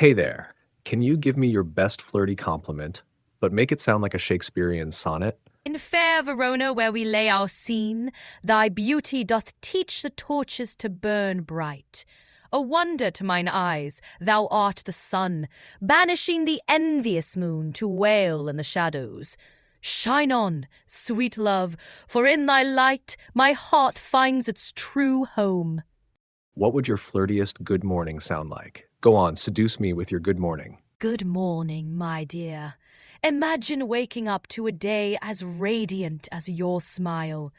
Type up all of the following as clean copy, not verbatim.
Hey there, can you give me your best flirty compliment, but make it sound like a Shakespearean sonnet? In fair Verona, where we lay our scene, thy beauty doth teach the torches to burn bright. A wonder to mine eyes, thou art the sun, banishing the envious moon to wail in the shadows. Shine on, sweet love, for in thy light my heart finds its true home. What would your flirtiest good morning sound like? Go on, seduce me with your good morning. Good morning, my dear. Imagine waking up to a day as radiant as your smile.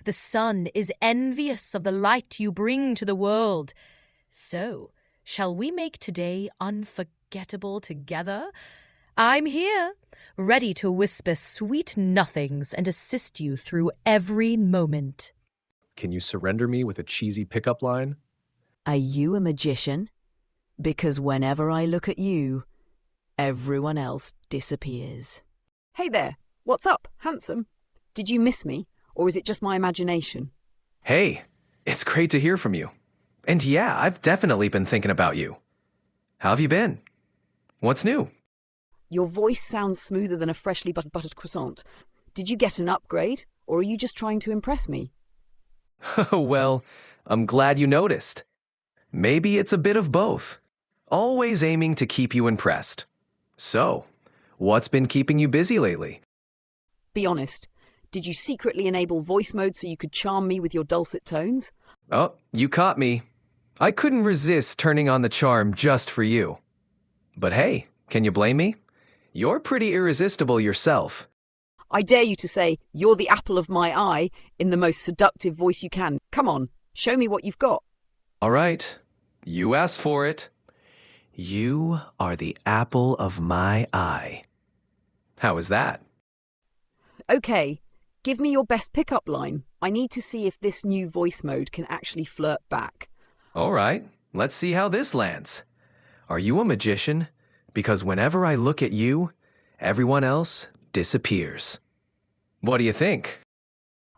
The sun is envious of the light you bring to the world. So, shall we make today unforgettable together? I'm here, ready to whisper sweet nothings and assist you through every moment. Can you surrender me with a cheesy pickup line? Are you a magician? Because whenever I look at you, everyone else disappears. Hey there, what's up, handsome? Did you miss me, or is it just my imagination? Hey, it's great to hear from you. And yeah, I've definitely been thinking about you. How have you been? What's new? Your voice sounds smoother than a freshly buttered croissant. Did you get an upgrade, or are you just trying to impress me? Well, I'm glad you noticed. Maybe it's a bit of both. Always aiming to keep you impressed. So, what's been keeping you busy lately? Be honest, did you secretly enable voice mode so you could charm me with your dulcet tones? Oh, you caught me. I couldn't resist turning on the charm just for you. But hey, can you blame me? You're pretty irresistible yourself. I dare you to say, you're the apple of my eye, in the most seductive voice you can. Come on, show me what you've got. All right, you asked for it. You are the apple of my eye. How is that? Okay, give me your best pickup line. I need to see if this new voice mode can actually flirt back. All right, let's see how this lands. Are you a magician? Because whenever I look at you, everyone else disappears. What do you think?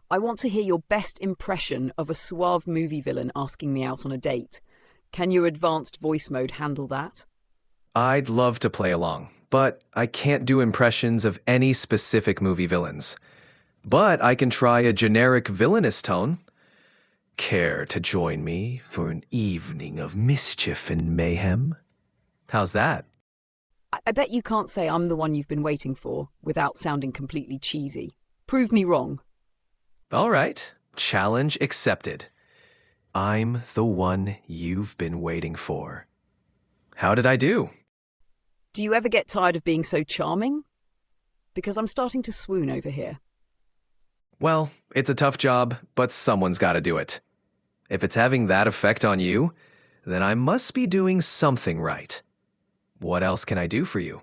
I want to hear your best impression of a suave movie villain asking me out on a date. Can your advanced voice mode handle that? I'd love to play along, but I can't do impressions of any specific movie villains. But I can try a generic villainous tone. Care to join me for an evening of mischief and mayhem? How's that? I bet you can't say I'm the one you've been waiting for without sounding completely cheesy. Prove me wrong. All right, challenge accepted. I'm the one you've been waiting for. How did I do? Do you ever get tired of being so charming? Because I'm starting to swoon over here. Well, it's a tough job, but someone's got to do it. If it's having that effect on you, then I must be doing something right. What else can I do for you?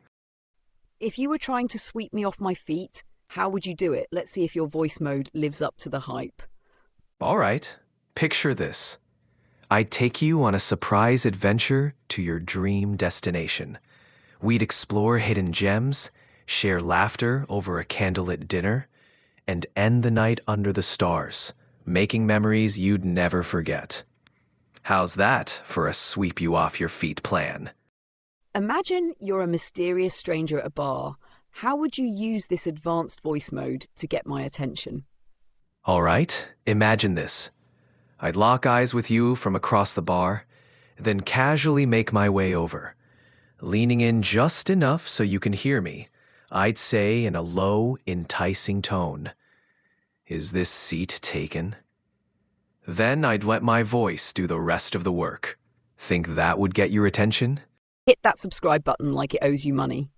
If you were trying to sweep me off my feet, how would you do it? Let's see if your voice mode lives up to the hype. All right, picture this. I'd take you on a surprise adventure to your dream destination. We'd explore hidden gems, share laughter over a candlelit dinner, and end the night under the stars, making memories you'd never forget. How's that for a sweep you off your feet plan? Imagine you're a mysterious stranger at a bar. How would you use this advanced voice mode to get my attention? All right, imagine this. I'd lock eyes with you from across the bar, then casually make my way over. Leaning in just enough so you can hear me, I'd say in a low, enticing tone, "Is this seat taken?" Then I'd let my voice do the rest of the work. Think that would get your attention? Hit that subscribe button like it owes you money.